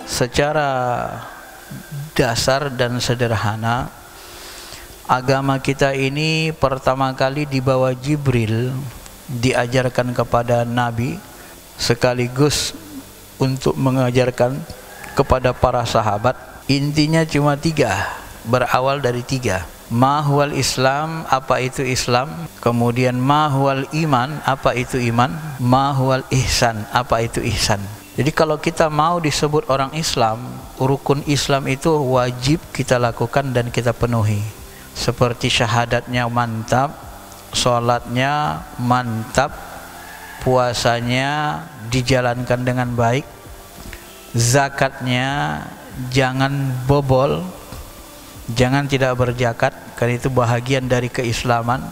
Secara dasar dan sederhana, agama kita ini pertama kali dibawa Jibril, diajarkan kepada Nabi, sekaligus untuk mengajarkan kepada para sahabat. Intinya cuma 3, berawal dari 3. Mahwal Islam, apa itu Islam? Kemudian mahwal iman, apa itu iman? Mahwal ihsan, apa itu ihsan? Jadi kalau kita mau disebut orang Islam, rukun Islam itu wajib kita lakukan dan kita penuhi. Seperti syahadatnya mantap, sholatnya mantap, puasanya dijalankan dengan baik, zakatnya jangan bobol, jangan tidak berzakat, karena itu bahagian dari keislaman.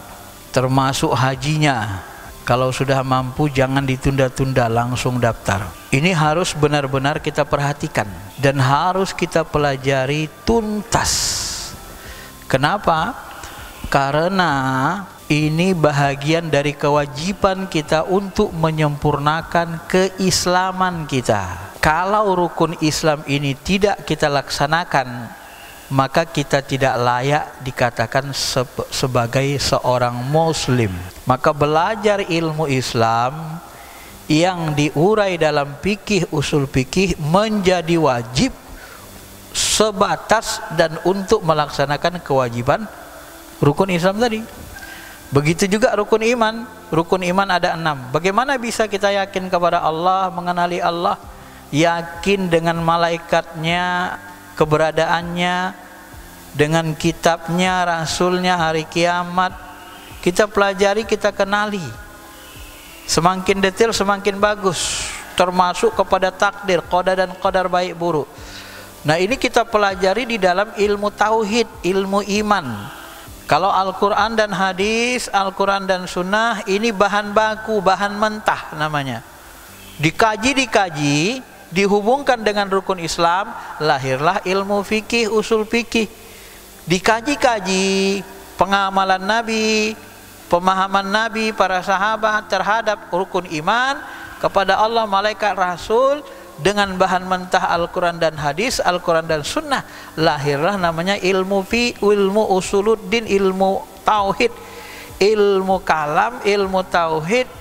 Termasuk hajinya, kalau sudah mampu jangan ditunda-tunda, langsung daftar. Ini harus benar-benar kita perhatikan dan harus kita pelajari tuntas. Kenapa? Karena ini bahagian dari kewajiban kita untuk menyempurnakan keislaman kita. Kalau rukun Islam ini tidak kita laksanakan, maka kita tidak layak dikatakan sebagai seorang muslim. Maka belajar ilmu Islam yang diurai dalam fikih, usul fikih menjadi wajib sebatas dan untuk melaksanakan kewajiban rukun Islam tadi. Begitu juga rukun iman. Rukun iman ada 6. Bagaimana bisa kita yakin kepada Allah, mengenali Allah, yakin dengan malaikatnya, keberadaannya, dengan kitabnya, rasulnya, hari kiamat? Kita pelajari, kita kenali. Semakin detail semakin bagus, termasuk kepada takdir, qada dan qadar baik buruk. Nah, ini kita pelajari di dalam ilmu tauhid, ilmu iman. Kalau Al-Quran dan hadis, Al-Quran dan sunnah, ini bahan baku, bahan mentah namanya. Dikaji, dihubungkan dengan rukun Islam, lahirlah ilmu fikih, usul fikih. Dikaji-kaji pengamalan Nabi, pemahaman Nabi, para sahabat terhadap rukun iman kepada Allah, malaikat, rasul, dengan bahan mentah Al-Quran dan hadis, Al-Quran dan sunnah, lahirlah namanya ilmu ilmu usuluddin, ilmu tauhid, ilmu kalam, ilmu tauhid,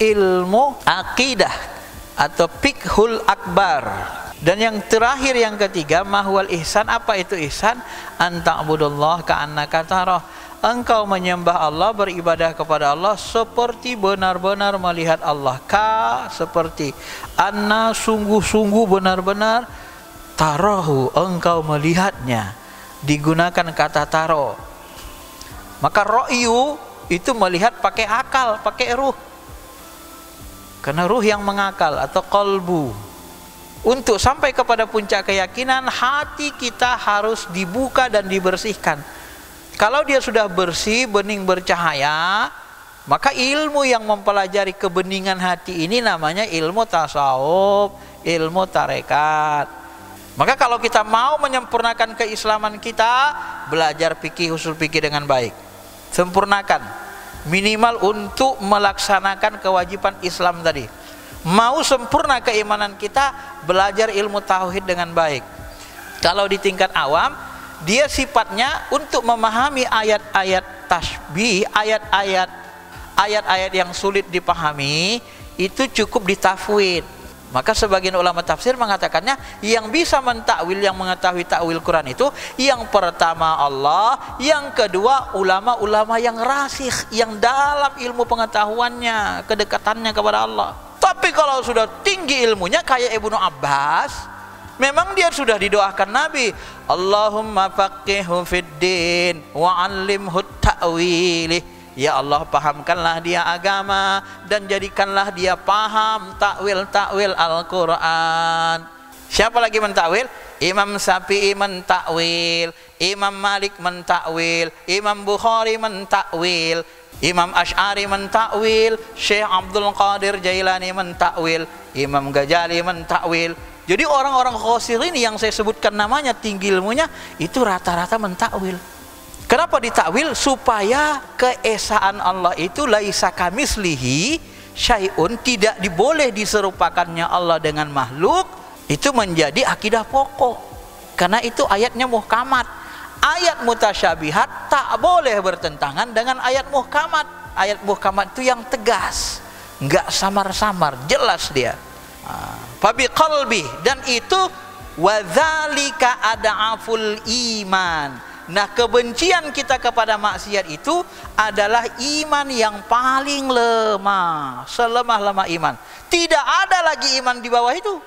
ilmu akidah atau fiqhul akbar. Dan yang terakhir, yang ketiga, mahwal ihsan. Apa itu ihsan? Anta'budullah ka'annaka tarah. Engkau menyembah Allah, beribadah kepada Allah seperti benar-benar melihat Allah. Seperti anna, sungguh-sungguh benar-benar, tarahu, engkau melihatnya. Digunakan kata taro. Maka ro'yu itu melihat pakai akal, pakai ruh. Karena ruh yang mengakal atau qalbu. Untuk sampai kepada puncak keyakinan, hati kita harus dibuka dan dibersihkan. Kalau dia sudah bersih, bening, bercahaya, maka ilmu yang mempelajari kebeningan hati ini namanya ilmu tasawuf, ilmu tarekat. Maka kalau kita mau menyempurnakan keislaman kita, belajar fikih, usul fikih dengan baik. Sempurnakan, minimal untuk melaksanakan kewajiban Islam tadi. Mau sempurna keimanan kita, belajar ilmu tauhid dengan baik. Kalau di tingkat awam, dia sifatnya untuk memahami ayat-ayat tasbih, ayat-ayat yang sulit dipahami, itu cukup ditafwid. Maka sebagian ulama tafsir mengatakannya, yang bisa mentakwil, yang mengetahui takwil Quran itu, yang pertama Allah, yang kedua ulama-ulama yang rasikh, yang dalam ilmu pengetahuannya, kedekatannya kepada Allah. Tapi kalau sudah tinggi ilmunya kayak Ibnu Abbas, memang dia sudah didoakan Nabi, Allahumma faqihhu fiddin wa 'allimhu ta'wilih. Ya Allah, pahamkanlah dia agama dan jadikanlah dia paham takwil-takwil Al-Quran. Siapa lagi mentakwil? Imam Syafi'i mentakwil, Imam Malik mentakwil, Imam Bukhari mentakwil, Imam Asy'ari mentakwil, Syekh Abdul Qadir Jailani mentakwil, Imam Ghazali mentakwil. Jadi orang-orang qasirin yang saya sebutkan namanya, tinggi ilmunya, itu rata-rata mentakwil. Kenapa ditakwil? Supaya keesaan Allah itu laisa kamislihi syai'un, tidak diboleh diserupakannya Allah dengan makhluk. Itu menjadi akidah pokok. Karena itu ayatnya muhkamat. Ayat mutasyabihat tak boleh bertentangan dengan ayat muhkamat. Ayat muhkamat itu yang tegas, nggak samar-samar, jelas dia. Fabi qalbi, dan itu wadzalika ad'aful iman. Nah, kebencian kita kepada maksiat itu adalah iman yang paling lemah, selemah-lemah iman. Tidak ada lagi iman di bawah itu.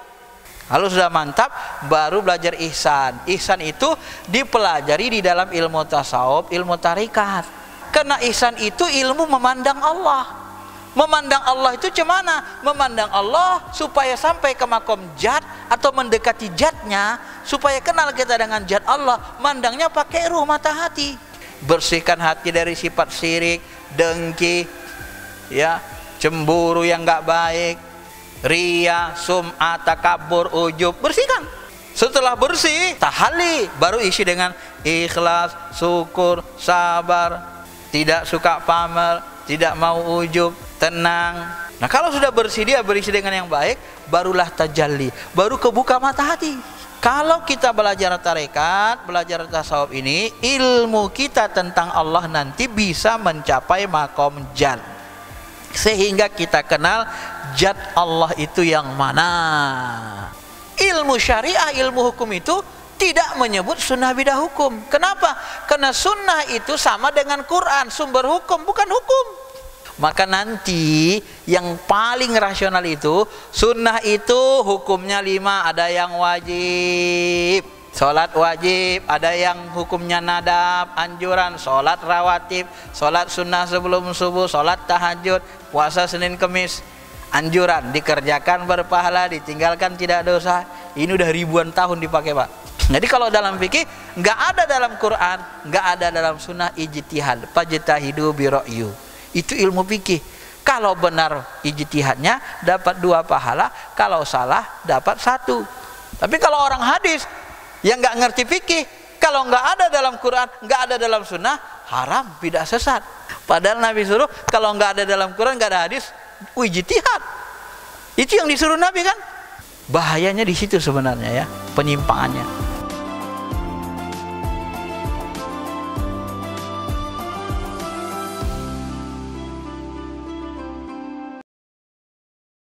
Kalau sudah mantap, baru belajar ihsan. Ihsan itu dipelajari di dalam ilmu tasawuf, ilmu tarikat. Karena ihsan itu ilmu memandang Allah. Memandang Allah itu gimana? Memandang Allah supaya sampai ke makom jat atau mendekati jatnya, supaya kenal kita dengan jat Allah. Mandangnya pakai ruh, mata, hati. Bersihkan hati dari sifat syirik, dengki, ya, cemburu yang nggak baik, riya, sum'ah, takabur, ujub. Bersihkan. Setelah bersih, tahalli, baru isi dengan ikhlas, syukur, sabar, tidak suka pamer, tidak mau ujub, tenang. Nah, kalau sudah bersih, dia berisi dengan yang baik, barulah tajalli, baru kebuka mata hati. Kalau kita belajar tarekat, belajar tasawuf ini, ilmu kita tentang Allah nanti bisa mencapai makom jat, sehingga kita kenal jat Allah itu yang mana. Ilmu syariah, ilmu hukum itu tidak menyebut sunnah bidah hukum. Kenapa? Karena sunnah itu sama dengan Quran, sumber hukum, bukan hukum. Maka nanti yang paling rasional itu, sunnah itu hukumnya 5, ada yang wajib, sholat wajib, ada yang hukumnya nadab, anjuran, sholat rawatib, sholat sunnah sebelum subuh, sholat tahajud, puasa Senin Kemis, anjuran, dikerjakan berpahala, ditinggalkan tidak dosa. Ini udah ribuan tahun dipakai, Pak. Jadi kalau dalam fikih nggak ada dalam Quran, nggak ada dalam sunnah ijtihad. Fajtahidu bi ra'yu. Itu ilmu fikih. Kalau benar ijtihadnya dapat 2 pahala, kalau salah dapat 1. Tapi kalau orang hadis yang nggak ngerti fikih, kalau nggak ada dalam Quran, nggak ada dalam sunnah, haram, tidak sesat. Padahal Nabi suruh kalau nggak ada dalam Quran, nggak ada hadis, ijtihad. Itu yang disuruh Nabi kan? Bahayanya di situ sebenarnya ya, penyimpangannya.